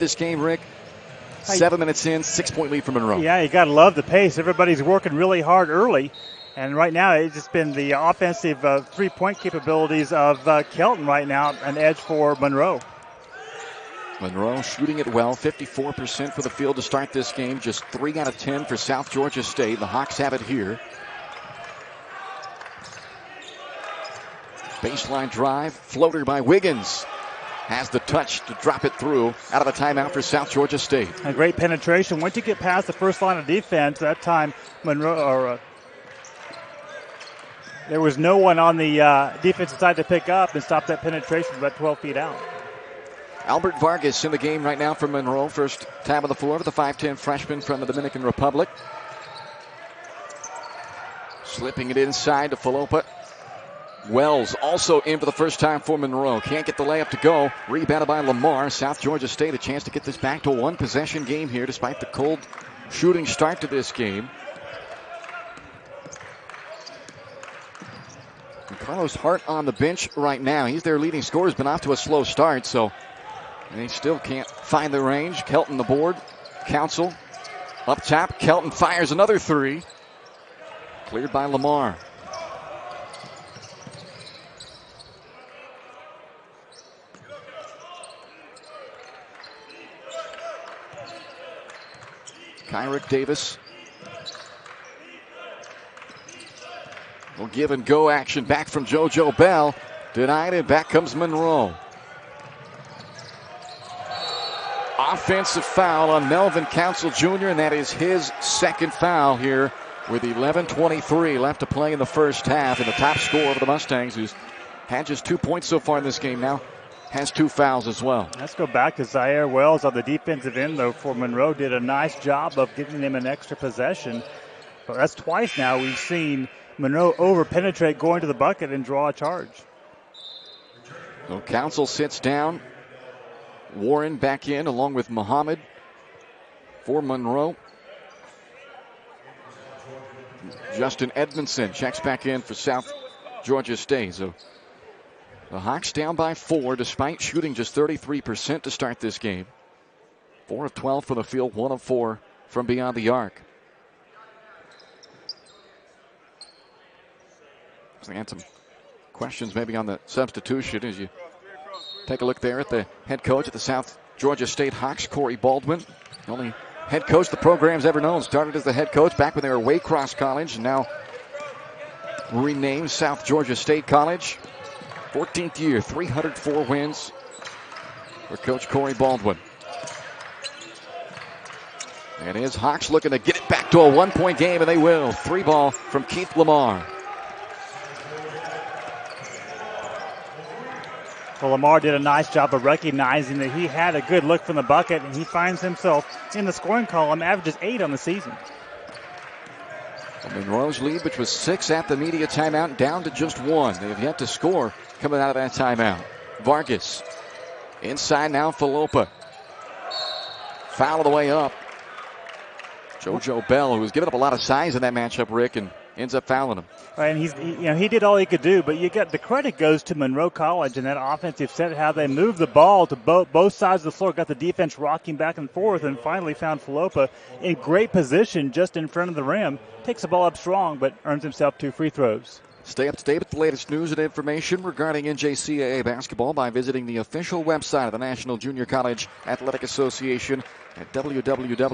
This game, Rick, 7 minutes in, 6-point lead for Monroe. Yeah, you got to love the pace. Everybody's working really hard early. And right now, it's just been the offensive three-point capabilities of Kelton right now, an edge for Monroe. Monroe shooting it well, 54% for the field to start this game. Just 3 out of 10 for South Georgia State. The Hawks have it here. Baseline drive, floater by Wiggins. Has the touch to drop it through out of a timeout for South Georgia State. A great penetration. Once you get past the first line of defense, that time Monroe, there was no one on the defensive side to pick up and stop that penetration about 12 feet out. Albert Vargas in the game right now for Monroe. First time on the floor for the 5'10 freshman from the Dominican Republic. Slipping it inside to Falopa. Wells also in for the first time for Monroe. Can't get the layup to go. Rebounded by Lamar. South Georgia State a chance to get this back to a one-possession game here despite the cold shooting start to this game. And Carlos Hart on the bench right now. He's their leading scorer. Has been off to a slow start, so they still can't find the range. Kelton the board. Council up top. Kelton fires another three. Cleared by Lamar. Kyrick Davis. Will give and go action back from JoJo Bell. Denied it. Back comes Monroe. Offensive foul on Melvin Council Jr., and that is his second foul here with 11:23 left to play in the first half. And the top scorer for the Mustangs, who's had just 2 points so far in this game now, has 2 fouls as well. Let's go back to Zaire Wells on the defensive end, though, for Monroe. Did a nice job of getting them an extra possession. But that's twice now we've seen Monroe over-penetrate, going to the bucket, and draw a charge. So Council sits down. Warren back in along with Muhammad for Monroe. Justin Edmondson checks back in for South Georgia State. So the Hawks down by 4 despite shooting just 33% to start this game. 4 of 12 from the field, 1 of 4 from beyond the arc. So I had some questions maybe on the substitution as you take a look there at the head coach at the South Georgia State Hawks, Corey Baldwin. The only head coach the program's ever known. Started as the head coach back when they were Waycross College, and now renamed South Georgia State College. 14th year, 304 wins for Coach Corey Baldwin. And his Hawks looking to get it back to a one-point game, and they will. 3 ball from Keith Lamar. Well, Lamar did a nice job of recognizing that he had a good look from the bucket, and he finds himself in the scoring column, averages 8 on the season. Monroe's lead, which was 6 at the media timeout, down to just 1. They have yet to score coming out of that timeout. Vargas inside now, Falopa. Foul of the way up. JoJo Bell, who was giving up a lot of size in that matchup, Rick, and ends up fouling him. Right, and he did all he could do, but the credit goes to Monroe College and that offensive set, how they moved the ball to both sides of the floor, got the defense rocking back and forth, and finally found Falopa in great position just in front of the rim. Takes the ball up strong, but earns himself 2 free throws. Stay up to date with the latest news and information regarding NJCAA basketball by visiting the official website of the National Junior College Athletic Association at www.njcaa.org.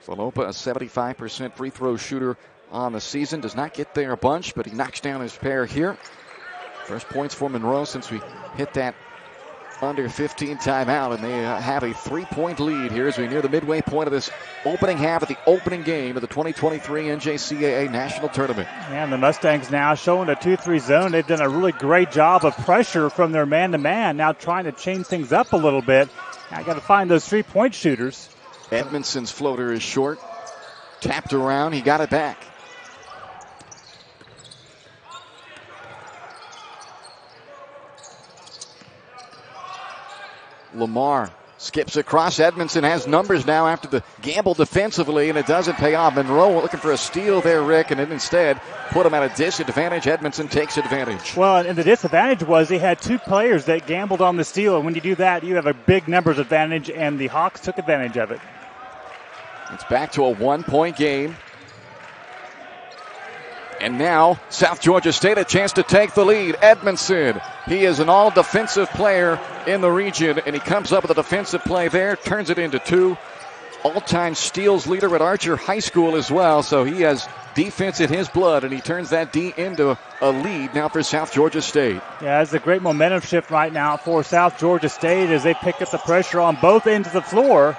Falopa, a 75% free throw shooter on the season. Does not get there a bunch, but he knocks down his pair here. First points for Monroe since we hit that under 15 timeout, and they have a 3-point lead here as we near the midway point of this opening half of the opening game of the 2023 NJCAA National Tournament. And the Mustangs now showing a 2-3 zone. They've done a really great job of pressure from their man-to-man, now trying to change things up a little bit. I got to find those 3-point shooters. Edmondson's floater is short. Tapped around. He got it back. Lamar Skips across. Edmondson has numbers now after the gamble defensively, and it doesn't pay off. Monroe looking for a steal there, Rick, and then instead put him at a disadvantage. Edmondson takes advantage. Well, and the disadvantage was he had two players that gambled on the steal, and when you do that, you have a big numbers advantage, and the Hawks took advantage of it. It's back to a 1-point game. And now, South Georgia State a chance to take the lead. Edmondson, he is an all-defensive player in the region, and he comes up with a defensive play there, turns it into two. All-time steals leader at Archer High School as well, so he has defense in his blood, and he turns that D into a lead now for South Georgia State. Yeah, it's a great momentum shift right now for South Georgia State as they pick up the pressure on both ends of the floor.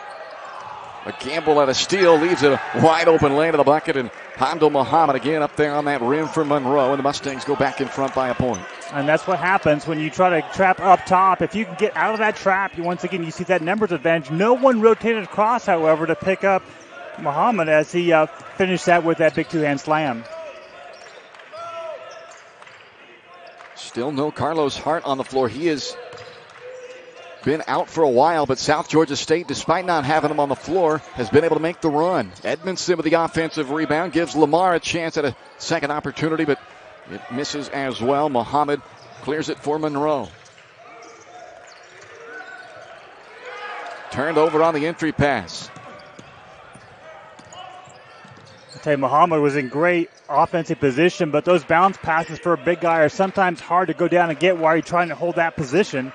A gamble at a steal leaves it a wide open lane to the bucket, and Hamdul Muhammad again up there on that rim for Monroe, and the Mustangs go back in front by a point. And that's what happens when you try to trap up top. If you can get out of that trap, once again, you see that numbers advantage. No one rotated across, however, to pick up Muhammad as he finished that with that big two-hand slam. Still no Carlos Hart on the floor. He has been out for a while, but South Georgia State, despite not having him on the floor, has been able to make the run. Edmondson with the offensive rebound gives Lamar a chance at a second opportunity, but it misses as well. Muhammad clears it for Monroe. Turned over on the entry pass. I tell you, Muhammad was in great offensive position, but those bounce passes for a big guy are sometimes hard to go down and get while you're trying to hold that position.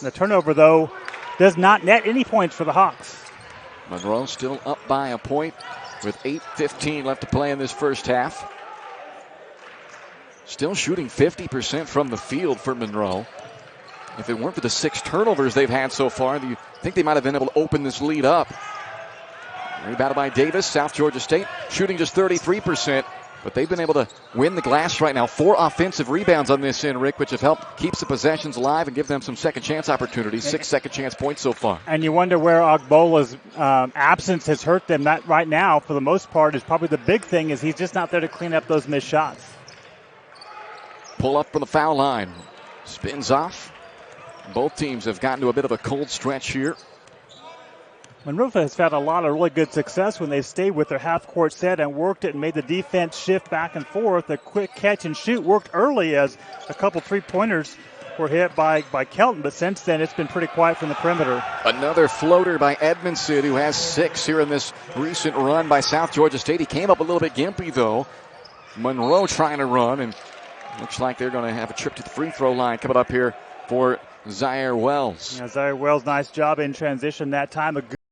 The turnover, though, does not net any points for the Hawks. Monroe still up by a point with 8:15 left to play in this first half. Still shooting 50% from the field for Monroe. If it weren't for the 6 turnovers they've had so far, you think they might have been able to open this lead up. Rebounded by Davis. South Georgia State shooting just 33%. But they've been able to win the glass right now. 4 offensive rebounds on this end, Rick, which have helped keep the possessions alive and give them some second chance opportunities. 6 second chance points so far. And you wonder where Ogbola's absence has hurt them. That right now, for the most part, is probably the big thing is he's just not there to clean up those missed shots. Pull up from the foul line. Spins off. Both teams have gotten to a bit of a cold stretch here. Monroe has found a lot of really good success when they stayed with their half-court set and worked it and made the defense shift back and forth. The quick catch and shoot worked early as a couple three-pointers were hit by Kelton, but since then it's been pretty quiet from the perimeter. Another floater by Edmondson, who has 6 here in this recent run by South Georgia State. He came up a little bit gimpy, though. Monroe trying to run, and looks like they're going to have a trip to the free throw line coming up here for Zaire Wells. Yeah, Zaire Wells, nice job in transition that time.